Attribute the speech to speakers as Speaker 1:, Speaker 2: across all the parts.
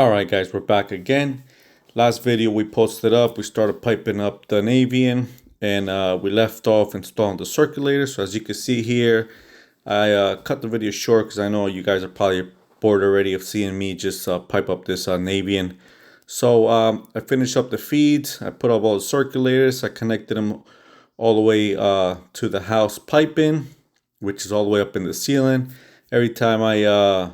Speaker 1: Alright guys, we're back again. Last video we posted up, we started piping up the Navien and we left off installing the circulator. So as you can see here, I cut the video short because I know you guys are probably bored already of seeing me just pipe up this Navien. So I finished up the feeds, I put up all the circulators, I connected them all the way to the house piping, which is all the way up in the ceiling. Every time I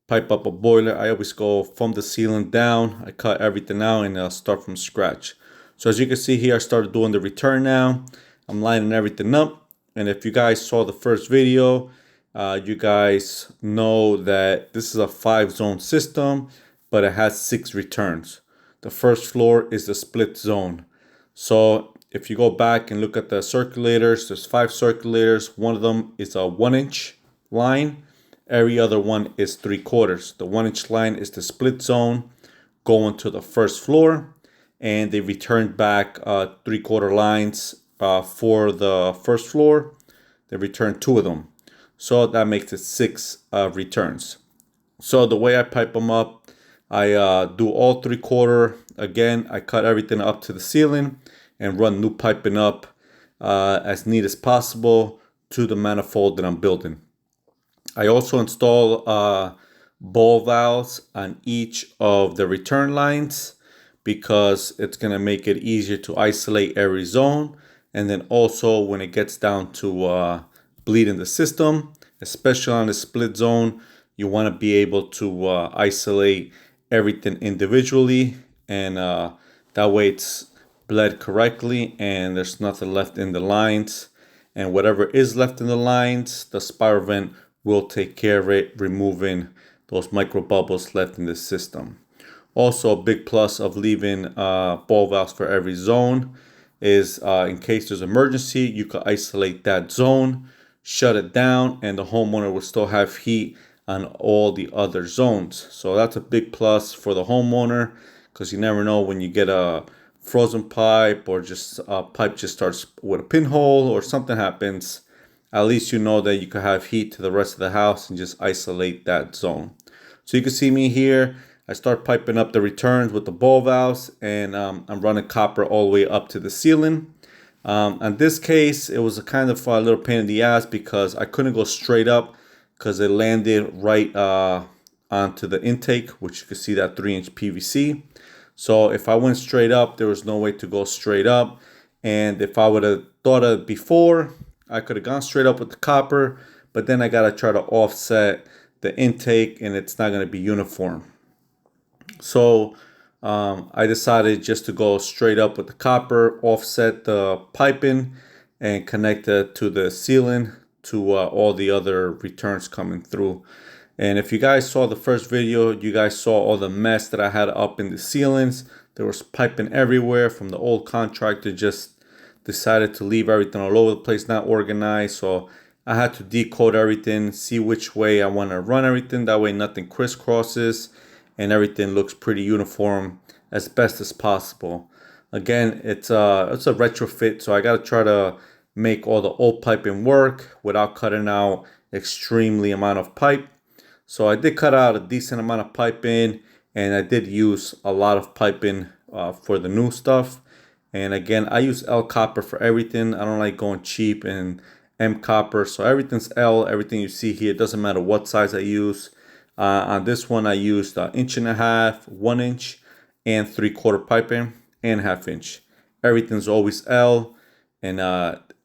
Speaker 1: pipe up a boiler, I always go from the ceiling down. I cut everything out and I'll start from scratch. So as you can see here, I started doing the return now. I'm lining everything up. And if you guys saw the first video, you guys know that this is a 5-zone system, but it has 6 returns. The first floor is the split zone. So if you go back and look at the circulators, there's 5 circulators. One of them is a 1-inch line. Every other one is 3/4. The 1-inch line is the split zone going to the first floor, and they returned back 3/4 lines for the first floor. They returned 2 of them, so that makes it 6 returns. So the way I pipe them up, I do all 3/4 again. I cut everything up to the ceiling and run new piping up as neat as possible to the manifold that I'm building. I also install ball valves on each of the return lines because it's going to make it easier to isolate every zone. And then also when it gets down to bleeding the system, especially on the split zone, you want to be able to isolate everything individually, and that way it's bled correctly and there's nothing left in the lines. And whatever is left in the lines, the spiral vent will take care of it, removing those micro bubbles left in the system. Also, a big plus of leaving ball valves for every zone is in case there's emergency, you can isolate that zone, shut it down, and the homeowner will still have heat on all the other zones. So that's a big plus for the homeowner, because you never know when you get a frozen pipe or just a pipe just starts with a pinhole or something happens. At least you know that you can have heat to the rest of the house and just isolate that zone. So you can see me here. I start piping up the returns with the ball valves, and I'm running copper all the way up to the ceiling. In this case, it was a kind of a little pain in the ass because I couldn't go straight up because it landed right onto the intake, which you can see that 3-inch PVC. So if I went straight up, there was no way to go straight up. And if I would have thought of it before, I could have gone straight up with the copper, but then I got to try to offset the intake and it's not going to be uniform. So I decided just to go straight up with the copper, offset the piping, and connect it to the ceiling to all the other returns coming through. And if you guys saw the first video, you guys saw all the mess that I had up in the ceilings. There was piping everywhere from the old contractor just decided to leave everything all over the place, not organized. So I had to decode everything, see which way I want to run everything. That way nothing crisscrosses and everything looks pretty uniform as best as possible. Again, it's a retrofit, so I got to try to make all the old piping work without cutting out extremely amount of pipe. So I did cut out a decent amount of piping, and I did use a lot of piping for the new stuff. And again, I use L copper for everything. I don't like going cheap and M copper. So everything's L. Everything you see here, it doesn't matter what size I use. On this one, I used 1.5 inch, 1 inch, and 3/4 piping, and 1/2 inch. Everything's always L, and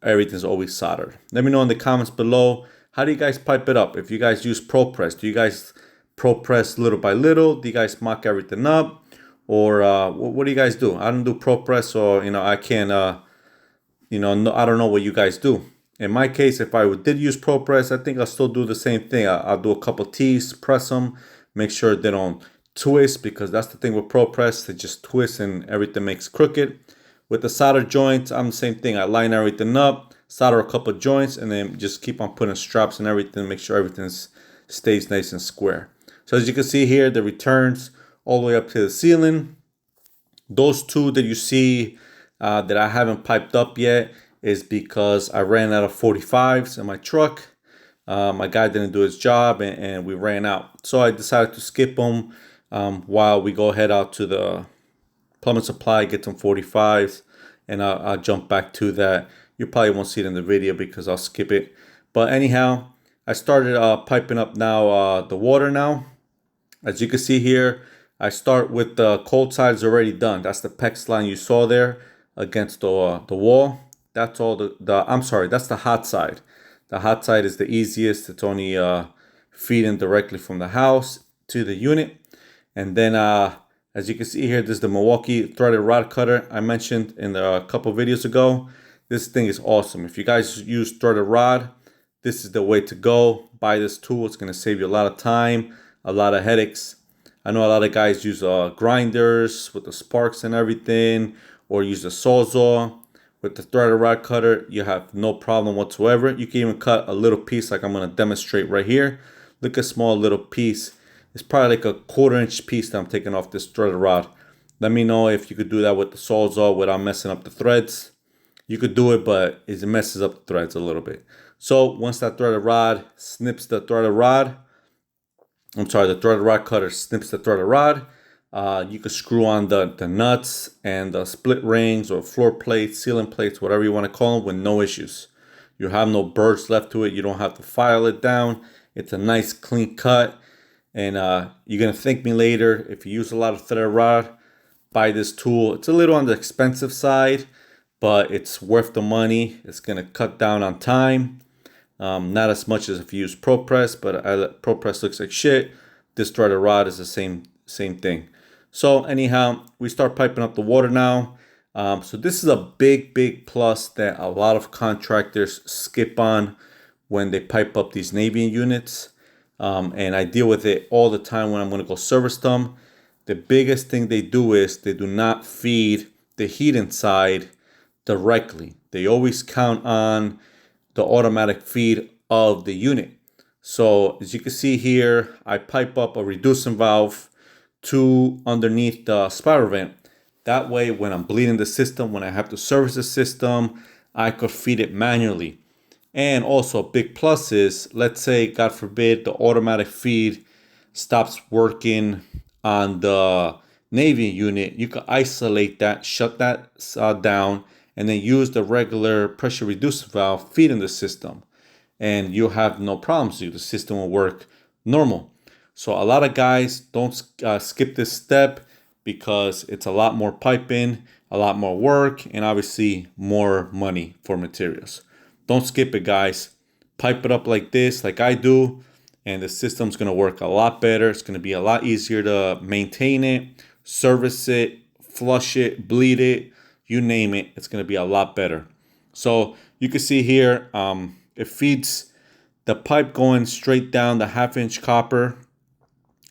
Speaker 1: everything's always soldered. Let me know in the comments below, how do you guys pipe it up? If you guys use Pro Press, do you guys Pro Press little by little? Do you guys mock everything up? Or what do you guys do? I don't do Pro Press, so I can't. I don't know what you guys do. In my case, if I did use Pro Press, I think I'll still do the same thing. I'll do a couple T's, press them, make sure they don't twist, because that's the thing with Pro Press. They just twist and everything makes crooked. With the solder joints, I'm the same thing. I line everything up, solder a couple joints, and then just keep on putting straps and everything, make sure everything stays nice and square. So as you can see here, the returns all the way up to the ceiling. Those 2 that you see that I haven't piped up yet is because I ran out of 45s in my truck. My guy didn't do his job and we ran out. So I decided to skip them. while we go head out to the plumbing supply, get some 45s, and I'll jump back to that. You probably won't see it in the video because I'll skip it. But anyhow, I started piping up now the water now. As you can see here, I start with the cold side is already done. That's the PEX line you saw there against the wall. That's all I'm sorry, that's the hot side. The hot side is the easiest. It's only feeding directly from the house to the unit. And then as you can see here, this is the Milwaukee threaded rod cutter I mentioned in a couple videos ago. This thing is awesome. If you guys use threaded rod, this is the way to go. Buy this tool. It's going to save you a lot of time, a lot of headaches. I know a lot of guys use grinders with the sparks and everything, or use a Sawzall. With the threaded rod cutter, you have no problem whatsoever. You can even cut a little piece like I'm going to demonstrate right here. Look at a small little piece. It's probably like a 1/4 inch piece that I'm taking off this threaded rod. Let me know if you could do that with the Sawzall without messing up the threads. You could do it, but it messes up the threads a little bit. So once that threaded rod snips the threaded rod, the threaded rod cutter snips the threaded rod, you could screw on the nuts and the split rings or floor plates, ceiling plates, whatever you want to call them, with no issues. You have no burrs left to it. You don't have to file it down. It's a nice clean cut. And you're going to thank me later. If you use a lot of threaded rod, buy this tool. It's a little on the expensive side, but it's worth the money. It's going to cut down on time. Not as much as if you use ProPress, but ProPress looks like shit. This threaded rod is the same thing. So anyhow, we start piping up the water now. So this is a big plus that a lot of contractors skip on when they pipe up these Navien units. And I deal with it all the time when I'm going to go service them. The biggest thing they do is they do not feed the heat inside directly. They always count on the automatic feed of the unit. So as you can see here, I pipe up a reducing valve to underneath the spiral vent. That way, when I'm bleeding the system, when I have to service the system, I could feed it manually. And also a big plus is, let's say, God forbid, the automatic feed stops working on the Navien unit. You can isolate that, shut that down, and then use the regular pressure reducer valve feeding the system. And you'll have no problems. The system will work normal. So a lot of guys don't skip this step because it's a lot more piping, a lot more work, and obviously more money for materials. Don't skip it, guys. Pipe it up like this, like I do, and the system's going to work a lot better. It's going to be a lot easier to maintain it, service it, flush it, bleed it, you name it. It's going to be a lot better. So you can see here, it feeds the pipe going straight down the 1/2 inch copper.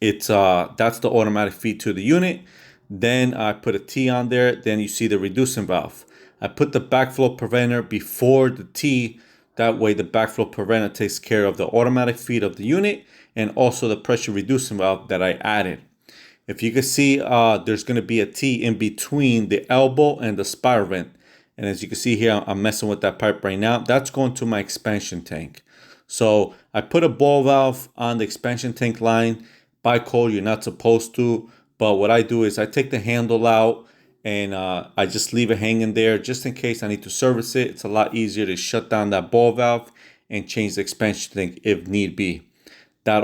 Speaker 1: It's that's the automatic feed to the unit. Then I put a T on there. Then you see the reducing valve. I put the backflow preventer before the T. That way the backflow preventer takes care of the automatic feed of the unit and also the pressure reducing valve that I added. If you can see, there's going to be a T in between the elbow and the spiral vent. And as you can see here, I'm messing with that pipe right now. That's going to my expansion tank. So I put a ball valve on the expansion tank line. By code, you're not supposed to. But what I do is I take the handle out and I just leave it hanging there just in case I need to service it. It's a lot easier to shut down that ball valve and change the expansion tank if need be. That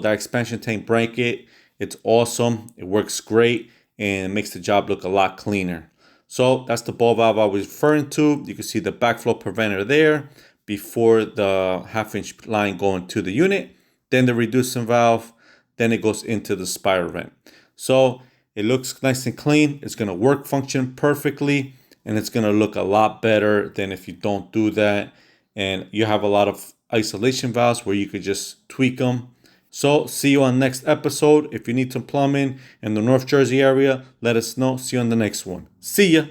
Speaker 1: expansion tank blanket, it's awesome. It works great and it makes the job look a lot cleaner. So that's the ball valve I was referring to. You can see the backflow preventer there before the 1/2 inch line going to the unit. Then the reducing valve. Then it goes into the spiral vent. So it looks nice and clean. It's going to work function perfectly. And it's going to look a lot better than if you don't do that. And you have a lot of isolation valves where you could just tweak them. So see you on the next episode. If you need some plumbing in the North Jersey area, let us know. See you on the next one. See ya.